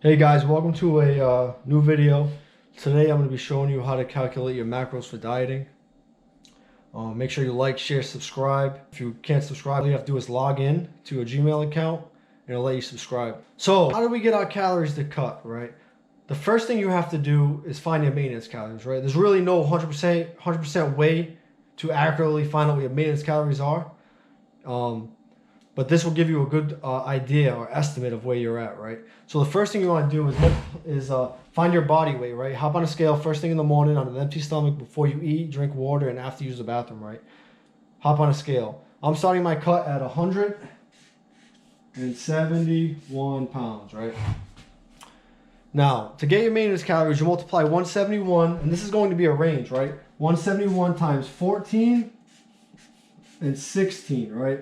Hey guys, welcome to a new video. Today I'm going to be showing you how to calculate your macros for dieting. Make sure you like, share, subscribe. If you can't subscribe, all you have to do is log in to a Gmail account and it'll let you subscribe. So how do we get our calories to cut, right? The first thing you have to do is find your maintenance calories, right? There's really no 100% way to accurately find out what your maintenance calories are. But this will give you a good idea or estimate of where you're at, right? So the first thing you want to do is find your body weight, right? Hop on a scale first thing in the morning on an empty stomach before you eat, drink water, and after you use the bathroom, right? Hop on a scale. I'm starting my cut at 171 pounds, right? Now, to get your maintenance calories, you multiply 171, and this is going to be a range, right? 171 times 14 and 16, right?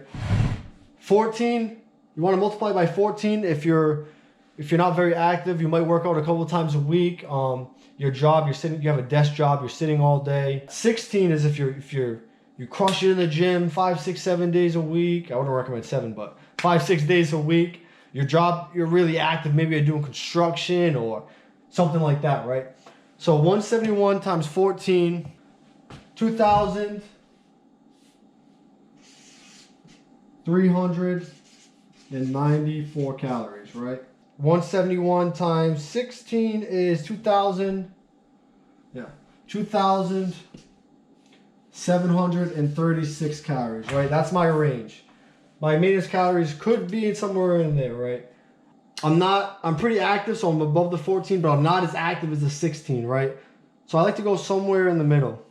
14, you want to multiply by 14 if you're not very active. You might work out a couple of times a week. Your job, you have a desk job, you're sitting all day. 16 is if you crush it in the gym 5, 6, 7 days a week. I wouldn't recommend 7, but 5, 6 days a week. Your job, you're really active. Maybe you're doing construction or something like that, right? So 171 times 14, 2,394 calories, right? 171 times 16 is 2,736 calories, right? That's my range. My maintenance calories could be somewhere in there, right? I'm pretty active, so I'm above the 14, but I'm not as active as the 16, right? So I like to go somewhere in the middle.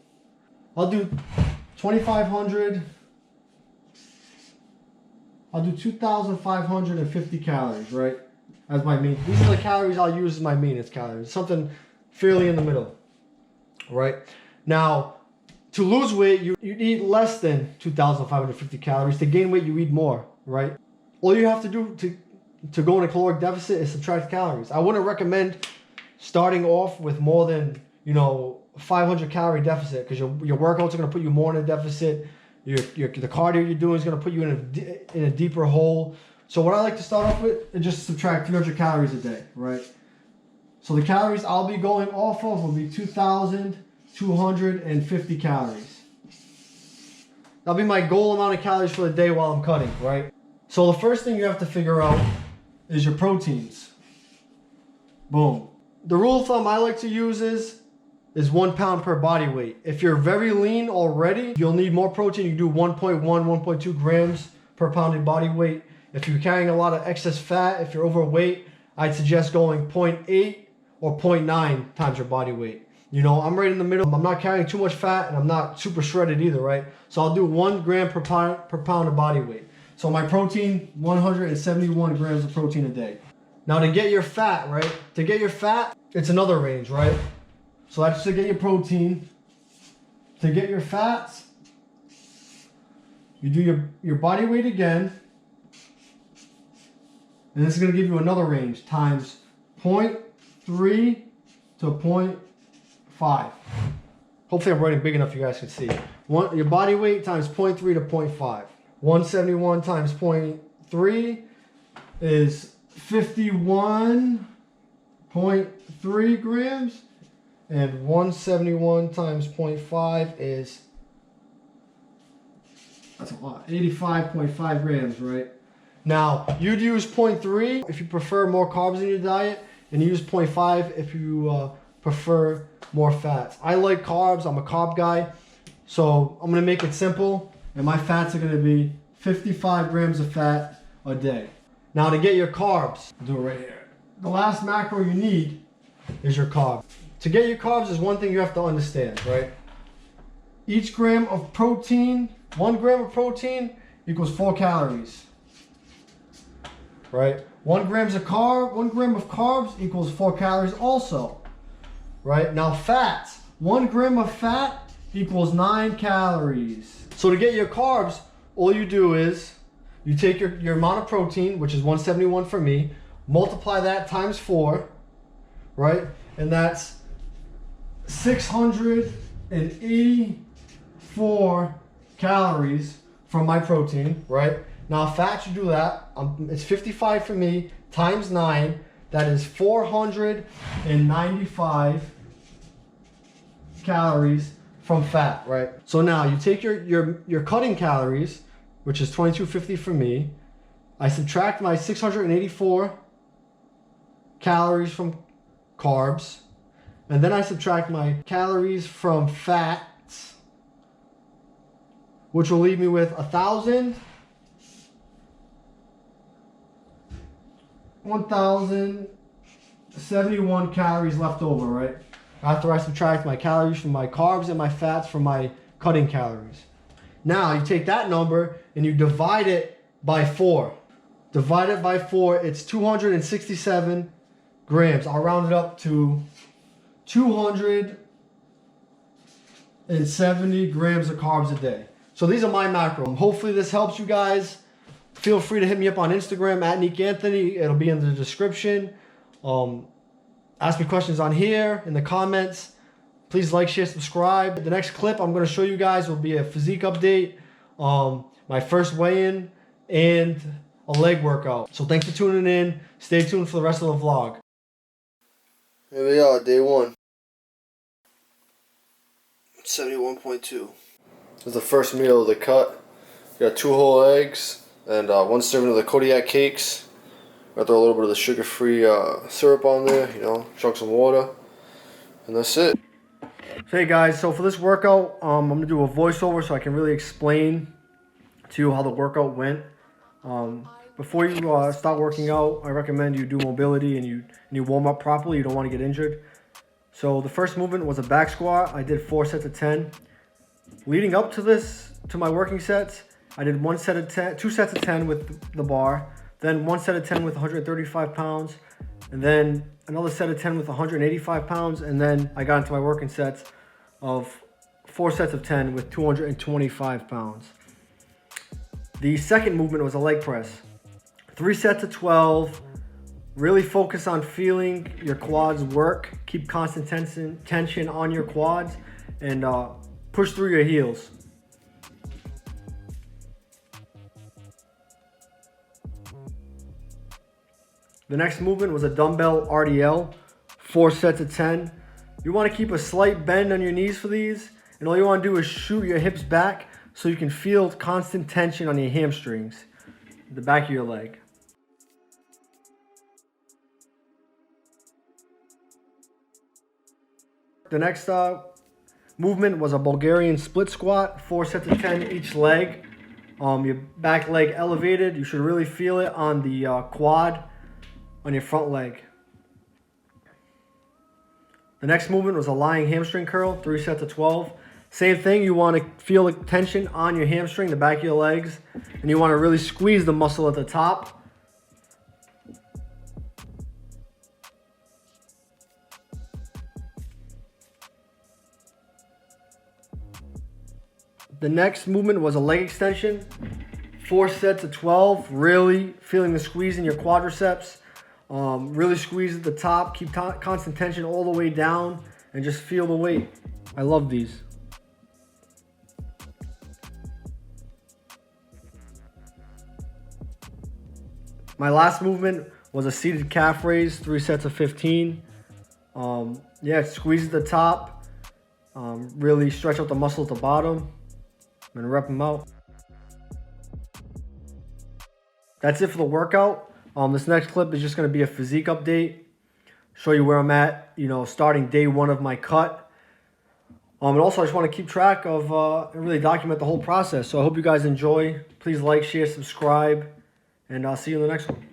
I'll do 2,500. I'll do 2,550 calories, right? As my main. These are the calories I'll use as my maintenance calories. Something fairly in the middle, right? Now, to lose weight, you eat less than 2,550 calories. To gain weight, you eat more, right? All you have to do to go in a caloric deficit is subtract calories. I wouldn't recommend starting off with more than 500 calorie deficit because your workouts are going to put you more in a deficit. The cardio you're doing is going to put you in a deeper hole. So what I like to start off with is just subtract 300 calories a day, right? So the calories I'll be going off of will be 2,250 calories. That'll be my goal amount of calories for the day while I'm cutting, right? So the first thing you have to figure out is your proteins. Boom. The rule of thumb I like to use is 1 pound per body weight. If you're very lean already, you'll need more protein. You do 1.1, 1.2 grams per pound in body weight. If you're carrying a lot of excess fat, if you're overweight, I'd suggest going 0.8 or 0.9 times your body weight. I'm right in the middle. I'm not carrying too much fat and I'm not super shredded either, right? So I'll do 1 gram per pound of body weight. So my protein, 171 grams of protein a day. Now to get your fat, right? To get your fat, it's another range, right? So that's to get your protein. To get your fats, you do your body weight again. And this is going to give you another range times 0.3 to 0.5. Hopefully I'm writing big enough you guys can see. Your body weight times 0.3 to 0.5. 171 times 0.3 is 51.3 grams. And 171 times 0.5 is, that's a lot, 85.5 grams, right? Now, you'd use 0.3 if you prefer more carbs in your diet, and you use 0.5 if you prefer more fats. I like carbs, I'm a carb guy, so I'm gonna make it simple, and my fats are gonna be 55 grams of fat a day. Now to get your carbs, I'll do it right here. The last macro you need is your carb. To get your carbs is one thing you have to understand, right? Each gram of protein, 1 gram of protein equals 4 calories, right? 1 gram of carbs equals 4 calories also, right? Now fats, 1 gram of fat equals 9 calories. So to get your carbs, all you do is you take your amount of protein, which is 171 for me, multiply that times 4, right? And that's 684 calories from my protein, right? Now fats, you do that. It's 55 for me times 9. That is 495 calories from fat, right? So now you take your cutting calories, which is 2250 for me. I subtract my 684 calories from carbs, and then I subtract my calories from fats, which will leave me with 1,071 calories left over, right? After I subtract my calories from my carbs and my fats from my cutting calories. Now you take that number and you divide it by 4. Divide it by 4, it's 267 grams. I'll round it up to 270 grams of carbs a day. So these are my macros. Hopefully this helps you guys. Feel free to hit me up on Instagram at Nick Anthony. It'll be in the description. Ask me questions on here in the comments. Please like, share, subscribe. The next clip I'm going to show you guys will be a physique update, my first weigh-in, and a leg workout. So thanks for tuning in. Stay tuned for the rest of the vlog. Here we are, day 1. 71.2. This is the first meal of the cut. You got 2 whole eggs and 1 serving of the Kodiak cakes. I throw a little bit of the sugar-free syrup on there, you know, chunk some water, and that's it. Hey guys, so for this workout, I'm going to do a voiceover so I can really explain to you how the workout went. Before you start working out, I recommend you do mobility and you warm up properly. You don't want to get injured. So the first movement was a back squat. I did 4 sets of 10. Leading up to my working sets, I did 2 sets of 10 with the bar. Then 1 set of 10 with 135 pounds, and then another set of 10 with 185 pounds, and then I got into my working sets of 4 sets of 10 with 225 pounds. The second movement was a leg press. 3 sets of 12. Really focus on feeling your quads work. Keep constant tension on your quads, and push through your heels. The next movement was a dumbbell RDL, 4 sets of 10. You want to keep a slight bend on your knees for these, and all you want to do is shoot your hips back so you can feel constant tension on your hamstrings, the back of your leg. The next movement was a Bulgarian split squat, 4 sets of 10 each leg. Your back leg elevated. You should really feel it on the quad on your front leg. The next movement was a lying hamstring curl, 3 sets of 12. Same thing, you want to feel the tension on your hamstring, the back of your legs, and you want to really squeeze the muscle at the top. The next movement was a leg extension, 4 sets of 12, really feeling the squeeze in your quadriceps. Really squeeze at the top, keep constant tension all the way down, and just feel the weight. I love these. My last movement was a seated calf raise, 3 sets of 15. Yeah, squeeze at the top, really stretch out the muscle at the bottom, and rep them out. That's it for the workout. This next clip is just going to be a physique update. Show you where I'm at, starting day 1 of my cut. And also I just want to keep track of and really document the whole process. So I hope you guys enjoy. Please like, share, subscribe, and I'll see you in the next one.